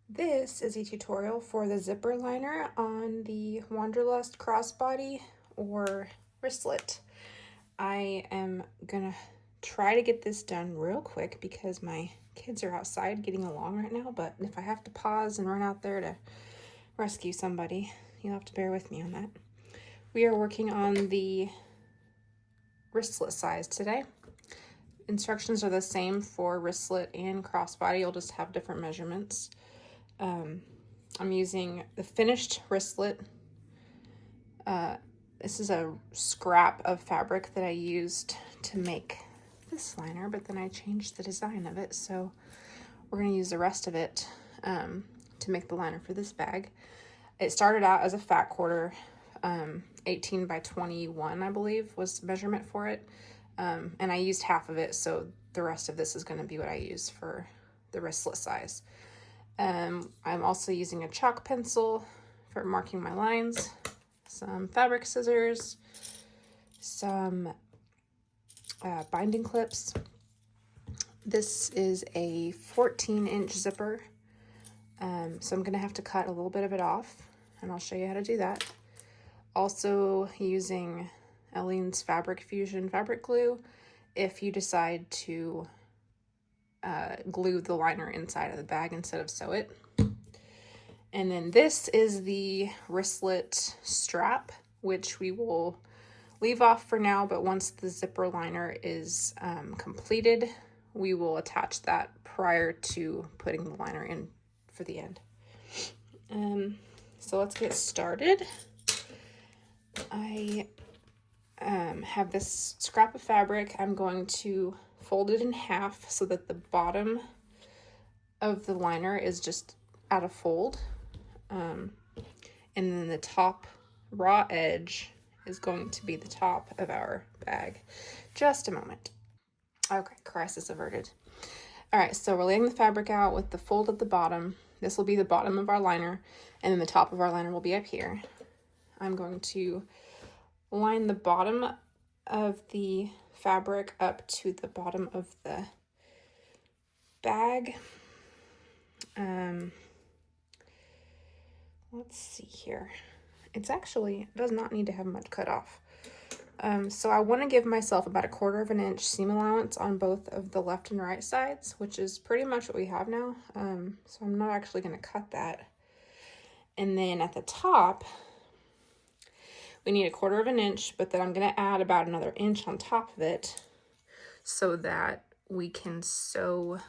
This is a tutorial for the zipper liner on the Wanderlust crossbody or wristlet. I am gonna try to get this done real quick because my kids are outside getting along right now, but if I have to pause and run out there to rescue somebody, you'll have to bear with me on that. We are working on the wristlet size today. Instructions are the same for wristlet and crossbody, you'll just have different measurements. I'm using the finished wristlet. This is a scrap of fabric that I used to make this liner, but then I changed the design of it, so we're going to use the rest of it to make the liner for this bag. It started out as a fat quarter, 18 by 21, I believe, was the measurement for it, and I used half of it, so the rest of this is going to be what I use for the wristlet size. I'm also using a chalk pencil for marking my lines, some fabric scissors, some binding clips. This is a 14-inch zipper, so I'm going to have to cut a little bit of it off, and I'll show you how to do that. Also using Ellene's Fabric Fusion fabric glue if you decide to glue the liner inside of the bag instead of sew it. And then this is the wristlet strap, which we will leave off for now, but once the zipper liner is completed, we will attach that prior to putting the liner in for the end. So let's get started. I have this scrap of fabric. I'm going to fold it in half so that the bottom of the liner is just at a fold. And then the top raw edge is going to be the top of our bag. Just a moment. Okay, crisis averted. All right, so we're laying the fabric out with the fold at the bottom. This will be the bottom of our liner, and then the top of our liner will be up here. I'm going to line the bottom of the fabric up to the bottom of the bag. Let's see here. It does not need to have much cut off. So I want to give myself about 1/4 inch seam allowance on both of the left and right sides, which is pretty much what we have now. So I'm not actually going to cut that. And then at the top, we need 1/4 inch, but then I'm going to add about another inch on top of it so that we can sew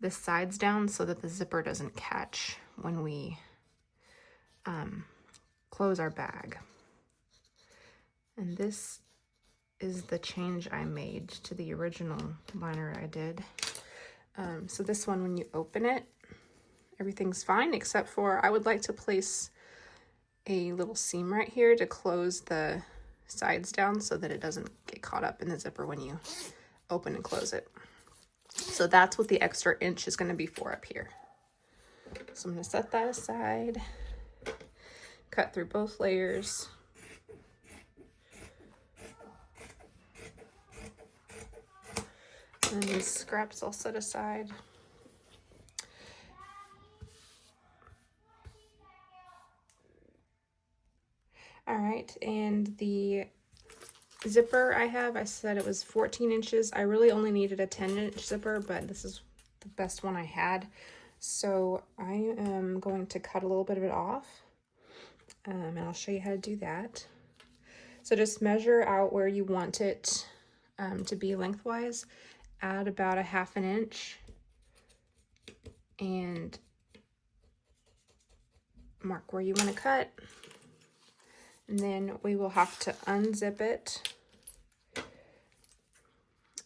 the sides down so that the zipper doesn't catch when we close our bag. And this is the change I made to the original liner I did. So this one, when you open it, everything's fine, except for I would like to place a little seam right here to close the sides down so that it doesn't get caught up in the zipper when you open and close it. So that's what the extra inch is going to be for up here. So I'm going to set that aside, cut through both layers. And these scraps I'll set aside. All right, and the zipper I said it was 14 inches. I really only needed a 10-inch zipper, but this is the best one I had. So I am going to cut a little bit of it off, and I'll show you how to do that. So just measure out where you want it to be lengthwise. Add about 1/2 inch and mark where you want to cut. And then we will have to unzip it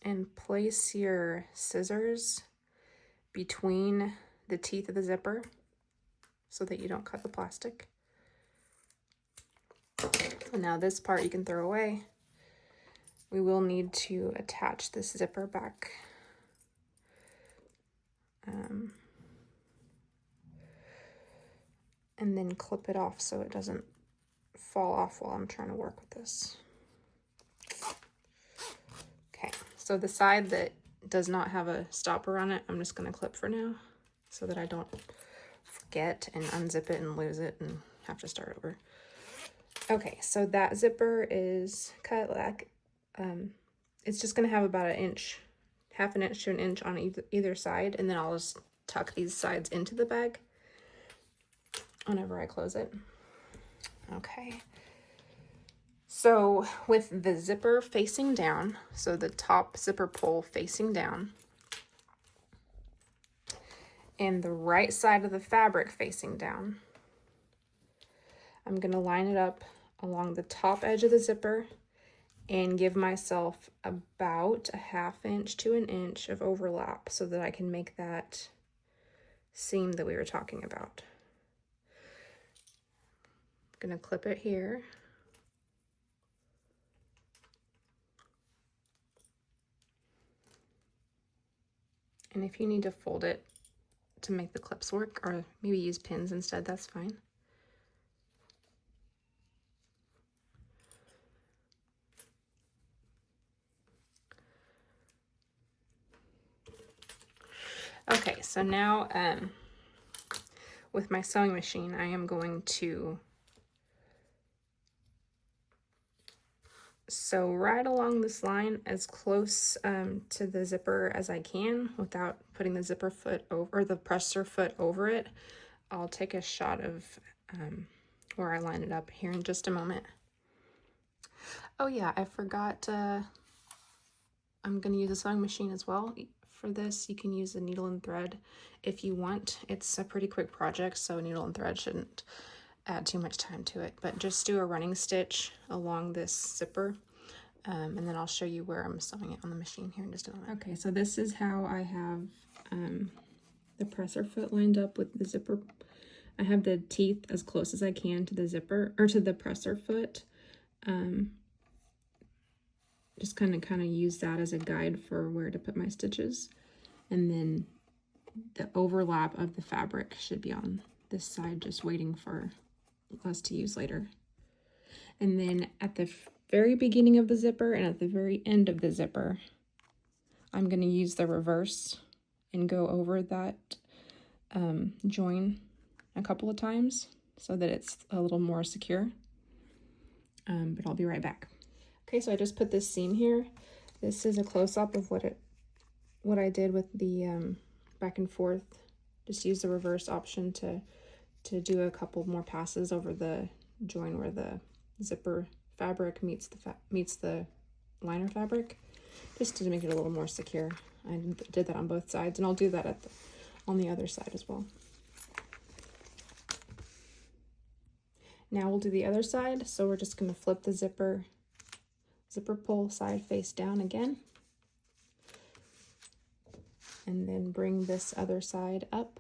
and place your scissors between the teeth of the zipper so that you don't cut the plastic. So now this part you can throw away. We will need to attach this zipper back. And then clip it off so it doesn't fall off while I'm trying to work with this. Okay, so the side that does not have a stopper on it, I'm just going to clip for now. so that I don't forget and unzip it and lose it and have to start over. Okay, so that zipper is cut like, it's just gonna have about an inch, half an inch to an inch on either side, and then I'll just tuck these sides into the bag whenever I close it. Okay. So with the zipper facing down, so the top zipper pull facing down, and the right side of the fabric facing down, I'm going to line it up along the top edge of the zipper and give myself about a half inch to an inch of overlap so that I can make that seam that we were talking about. I'm going to clip it here. And if you need to fold it to make the clips work, or maybe use pins instead, that's fine. Okay, so now with my sewing machine, I am going to sew right along this line as close to the zipper as I can without putting the zipper foot over, or the presser foot over it. I'll take a shot of where I line it up here in just a moment. Oh yeah, I forgot, I'm going to use a sewing machine as well. For this, you can use a needle and thread if you want. It's a pretty quick project, so needle and thread shouldn't add too much time to it, but just do a running stitch along this zipper, and then I'll show you where I'm sewing it on the machine here in just a moment. Okay, so this is how I have the presser foot lined up with the zipper. I have the teeth as close as I can to the zipper, or to the presser foot. Just kind of use that as a guide for where to put my stitches. And then the overlap of the fabric should be on this side, just waiting for us to use later. And then at the very beginning of the zipper and at the very end of the zipper, I'm going to use the reverse and go over that join a couple of times so that it's a little more secure. But I'll be right back. Okay, so I just put this seam here. This is a close-up of what I did with the back and forth. Just use the reverse option to do a couple more passes over the join where the zipper fabric meets the liner fabric, just to make it a little more secure. I did that on both sides, and I'll do that on the other side as well. Now we'll do the other side. So we're just going to flip the zipper pull side face down again, and then bring this other side up.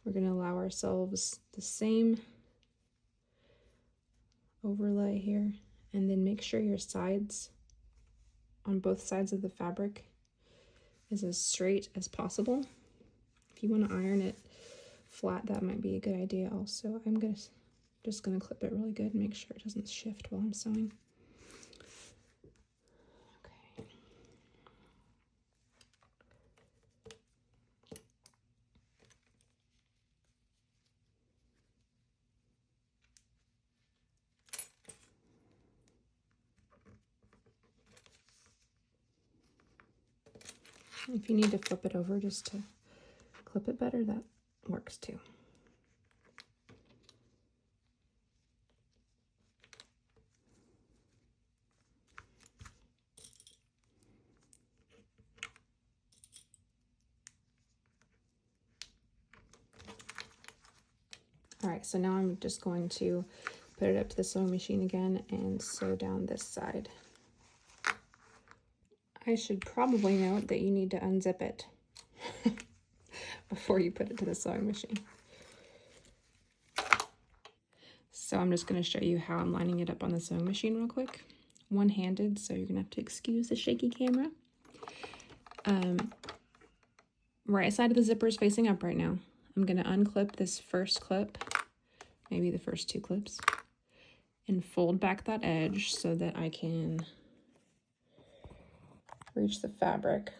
We're going to allow ourselves the same overlay here, and then make sure your sides on both sides of the fabric is as straight as possible. If you want to iron it flat, that might be a good idea also. I'm just gonna clip it really good and make sure it doesn't shift while I'm sewing. Okay. If you need to flip it over just to clip it better, that works too. All right, so now I'm just going to put it up to the sewing machine again and sew down this side. I should probably note that you need to unzip it before you put it to the sewing machine. So I'm just going to show you how I'm lining it up on the sewing machine real quick. One-handed, so you're going to have to excuse the shaky camera. Right side of the zipper is facing up right now. I'm going to unclip this first clip, maybe the first two clips, and fold back that edge so that I can reach the fabric.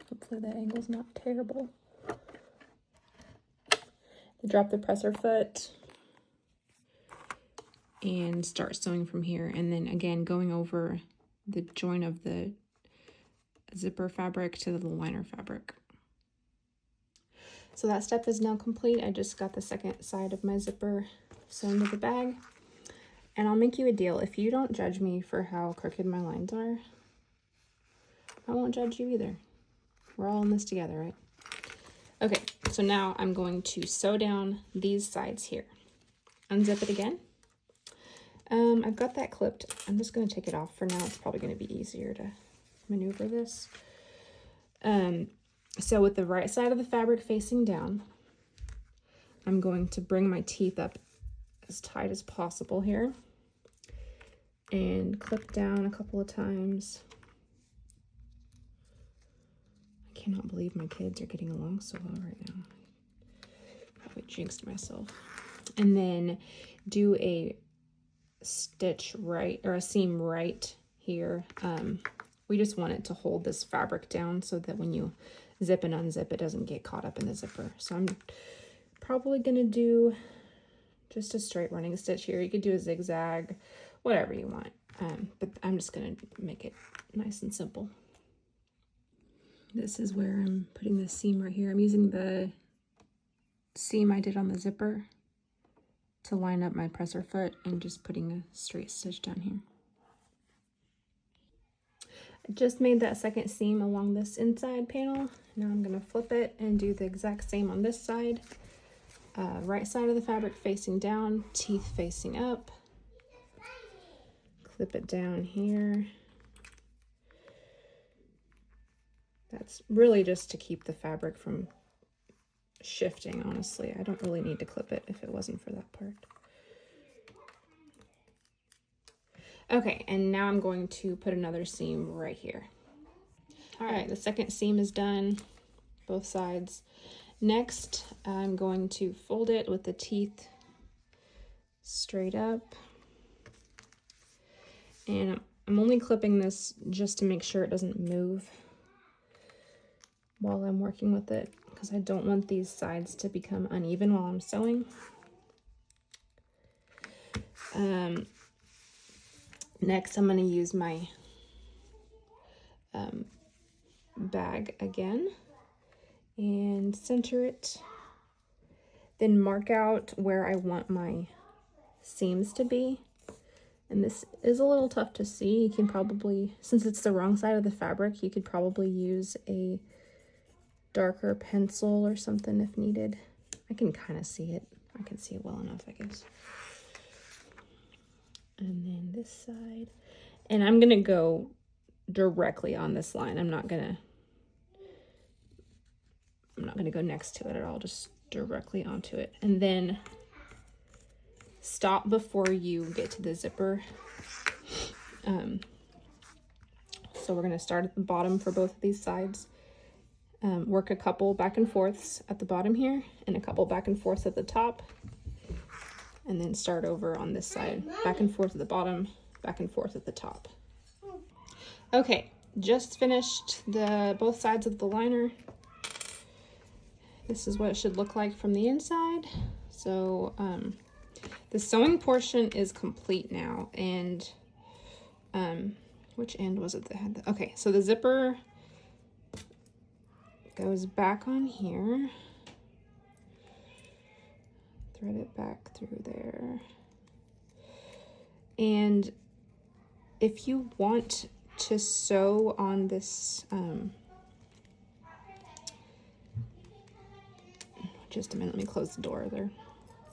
Hopefully that angle's not terrible. Drop the presser foot and start sewing from here. And then again, going over the joint of the zipper fabric to the liner fabric. So that step is now complete. I just got the second side of my zipper sewn to the bag. And I'll make you a deal. If you don't judge me for how crooked my lines are, I won't judge you either. We're all in this together, right? Okay, so now I'm going to sew down these sides here. Unzip it again. I've got that clipped. I'm just going to take it off for now. It's probably going to be easier to maneuver this. So with the right side of the fabric facing down, I'm going to bring my teeth up as tight as possible here and clip down a couple of times. I cannot believe my kids are getting along so well right now. Probably jinxed myself. And then do a stitch right, or a seam right here. We just want it to hold this fabric down so that when you zip and unzip, it doesn't get caught up in the zipper. So I'm probably gonna do just a straight running stitch here. You could do a zigzag, whatever you want. But I'm just gonna make it nice and simple. This is where I'm putting the seam right here. I'm using the seam I did on the zipper to line up my presser foot and just putting a straight stitch down here. I just made that second seam along this inside panel. Now I'm gonna flip it and do the exact same on this side. Right side of the fabric facing down, teeth facing up. Clip it down here. That's really just to keep the fabric from shifting, honestly. I don't really need to clip it if it wasn't for that part. Okay, and now I'm going to put another seam right here. All right, the second seam is done, both sides. Next, I'm going to fold it with the teeth straight up. And I'm only clipping this just to make sure it doesn't move while I'm working with it, because I don't want these sides to become uneven while I'm sewing. Next, I'm going to use my bag again and center it. Then mark out where I want my seams to be. And this is a little tough to see. You can probably, since it's the wrong side of the fabric, you could probably use a darker pencil or something if needed. I can kind of see it. I can see it well enough, I guess. And then this side. And I'm going to go directly on this line. I'm not going to go next to it at all, just directly onto it. And then stop before you get to the zipper. So we're going to start at the bottom for both of these sides. Work a couple back and forths at the bottom here and a couple back and forths at the top, and then start over on this side, back and forth at the bottom, back and forth at the top. Okay, just finished both sides of the liner. This is what it should look like from the inside. So the sewing portion is complete now, and which end was it that had the, okay, so the zipper goes back on here, thread it back through there, and if you want to sew on this, just a minute, let me close the door. They're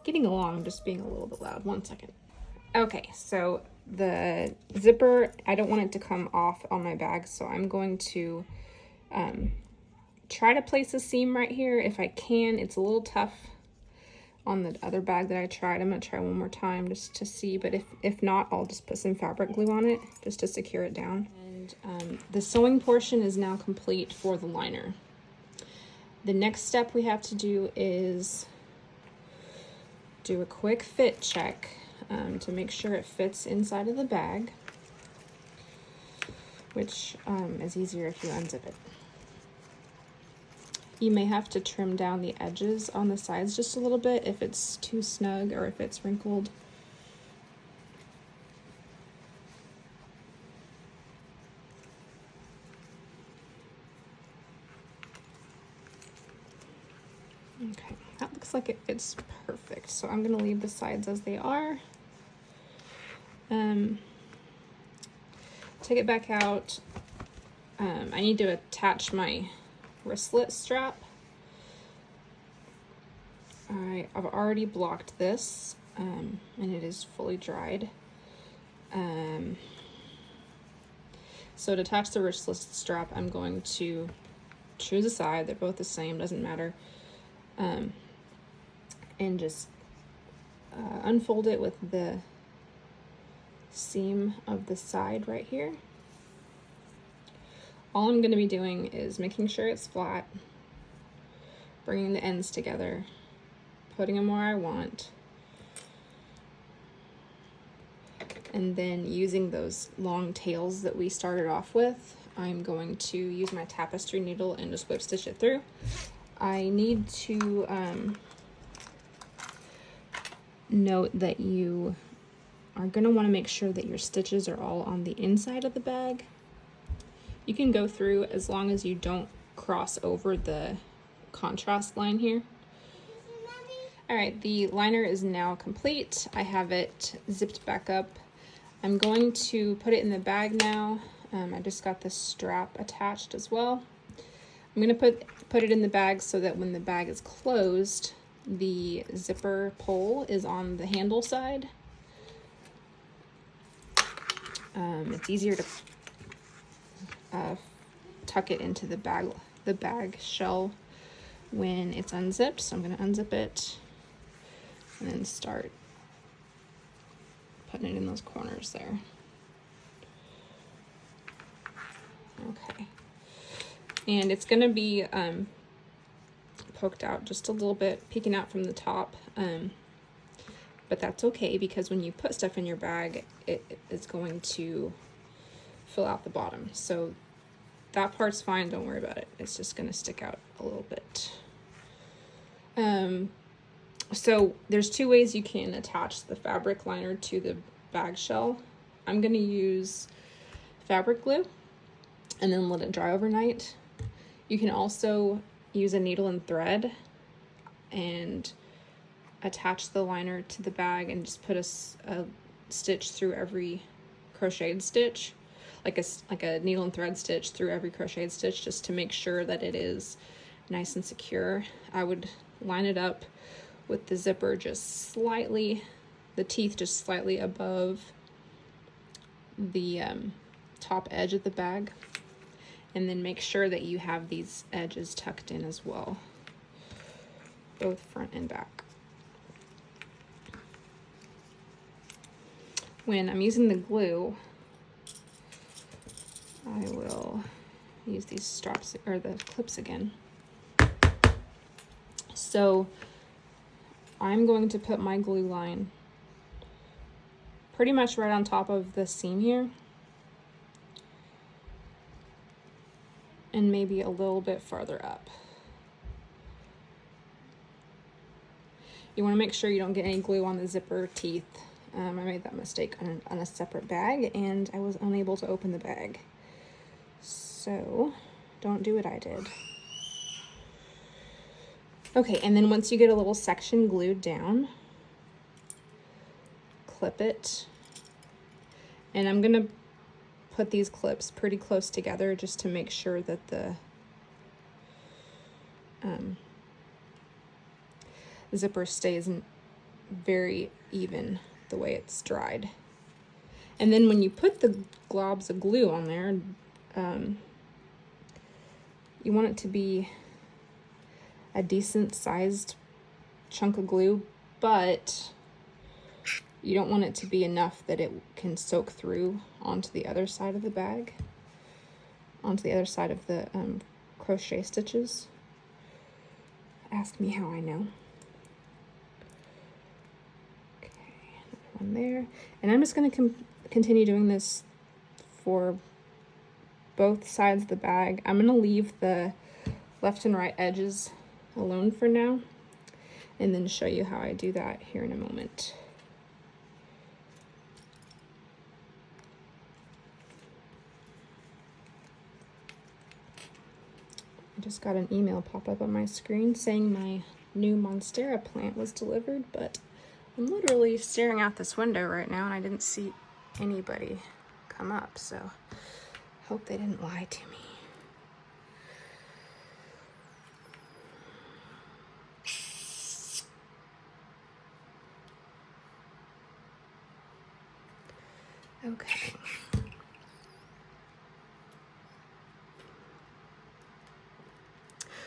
getting along, I'm just being a little bit loud. 1 second. Okay, so the zipper, I don't want it to come off on my bag, so I'm going to try to place a seam right here if I can. It's a little tough on the other bag that I tried. I'm going to try one more time just to see, but if not, I'll just put some fabric glue on it just to secure it down. And the sewing portion is now complete for the liner. The next step we have to do is do a quick fit check to make sure it fits inside of the bag, which is easier if you unzip it. You may have to trim down the edges on the sides just a little bit if it's too snug or if it's wrinkled. Okay, that looks like it's perfect. So I'm gonna leave the sides as they are. Take it back out. I need to attach my wristlet strap. I've already blocked this, and it is fully dried. So to attach the wristlet strap, I'm going to choose a side. They're both the same, doesn't matter. And just unfold it with the seam of the side right here. All I'm going to be doing is making sure it's flat, bringing the ends together, putting them where I want, and then using those long tails that we started off with, I'm going to use my tapestry needle and just whip stitch it through. I need to note that you are going to want to make sure that your stitches are all on the inside of the bag. You can go through as long as you don't cross over the contrast line here. All right, the liner is now complete. I have it zipped back up. I'm going to put it in the bag now. I just got the strap attached as well. I'm going to put it in the bag so that when the bag is closed, the zipper pole is on the handle side. It's easier to tuck it into the bag shell when it's unzipped. So I'm going to unzip it and then start putting it in those corners there. Okay. And it's going to be poked out just a little bit, peeking out from the top. But that's okay, because when you put stuff in your bag, it is going to fill out the bottom. So that part's fine, don't worry about it. It's just going to stick out a little bit. So there's two ways you can attach the fabric liner to the bag shell. I'm going to use fabric glue and then let it dry overnight. You can also use a needle and thread and attach the liner to the bag and just put a stitch through every crocheted stitch, like a needle and thread stitch through every crocheted stitch, just to make sure that it is nice and secure. I would line it up with the zipper just slightly, the teeth just slightly above the top edge of the bag, and then make sure that you have these edges tucked in as well, both front and back. When I'm using the glue, I will use these straps or the clips again. So I'm going to put my glue line pretty much right on top of the seam here, and maybe a little bit farther up. You want to make sure you don't get any glue on the zipper teeth. I made that mistake on a separate bag, and I was unable to open the bag. So don't do what I did. Okay, and then once you get a little section glued down, clip it. And I'm gonna put these clips pretty close together just to make sure that the zipper stays very even the way it's dried. And then when you put the globs of glue on there, you want it to be a decent sized chunk of glue, but you don't want it to be enough that it can soak through onto the other side of the bag, onto the other side of the crochet stitches. Ask me how I know. Okay, another one there. And I'm just going to continue doing this for both sides of the bag. I'm going to leave the left and right edges alone for now, and then show you how I do that here in a moment. I just got an email pop up on my screen saying my new Monstera plant was delivered, but I'm literally staring out this window right now and I didn't see anybody come up, so hope they didn't lie to me. Okay.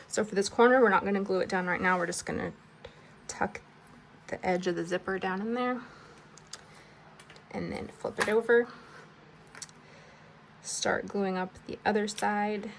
So for this corner, we're not going to glue it down right now. We're just going to tuck the edge of the zipper down in there and then flip it over. Start gluing up the other side.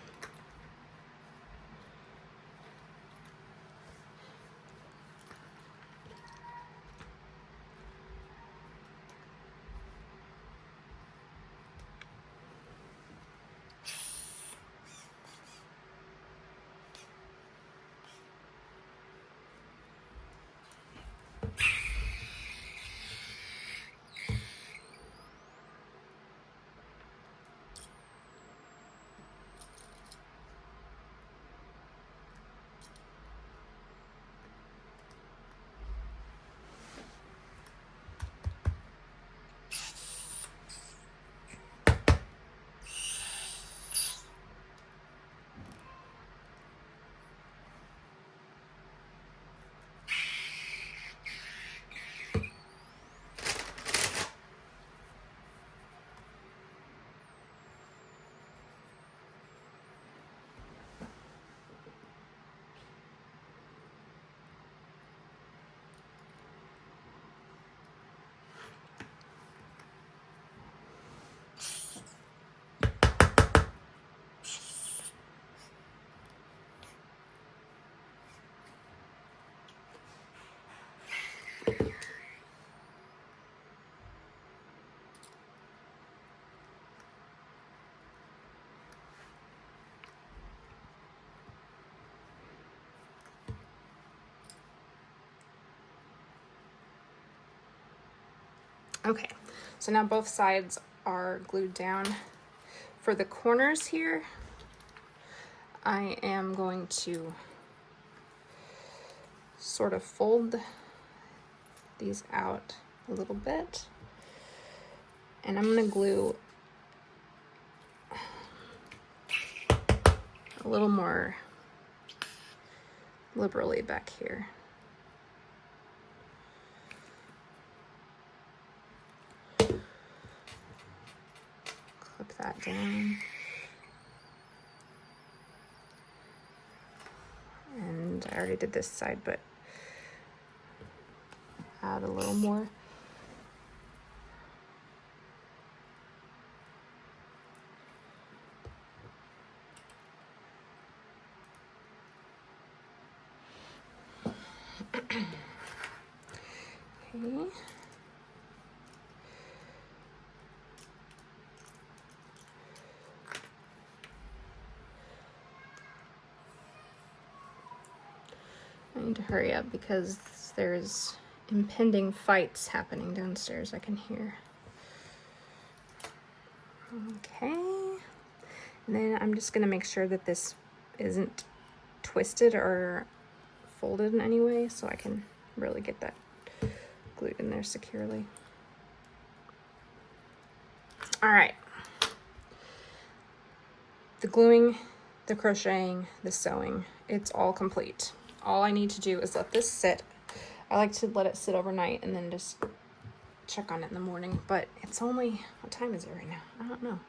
Okay, so now both sides are glued down. For the corners here, I am going to sort of fold these out a little bit, and I'm going to glue a little more liberally back here. Clip that down. And I already did this side, but add a little more. Okay. I need to hurry up because there's impending fights happening downstairs I can hear. Okay. And then I'm just gonna make sure that this isn't twisted or folded in any way so I can really get that glued in there securely. All right. The gluing, the crocheting, the sewing, it's all complete. All I need to do is let this sit. I like to let it sit overnight and then just check on it in the morning, but it's only, what time is it right now? I don't know.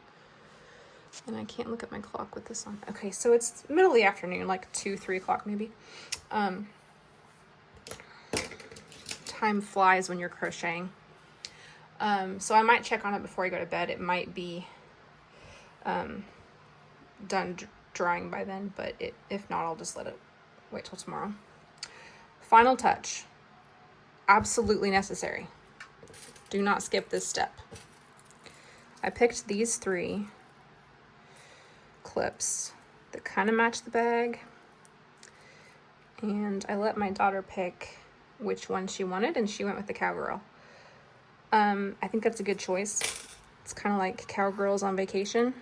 And I can't look at my clock with this on. Okay, so it's middle of the afternoon, like 2, 3 o'clock maybe. Time flies when you're crocheting. So I might check on it before I go to bed. It might be done drying by then, but if not, I'll just let it wait till tomorrow. Final touch. Absolutely necessary. Do not skip this step. I picked these 3 clips that kind of match the bag. And I let my daughter pick which one she wanted, and she went with the cowgirl. I think that's a good choice. It's kind of like cowgirls on vacation.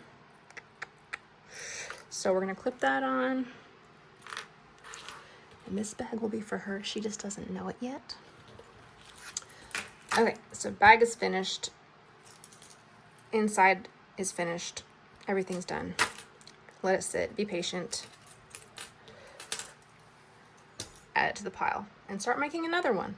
So we're gonna clip that on. And this bag will be for her. She just doesn't know it yet. Okay, so bag is finished. Inside is finished. Everything's done. Let it sit, be patient. Add it to the pile and start making another one.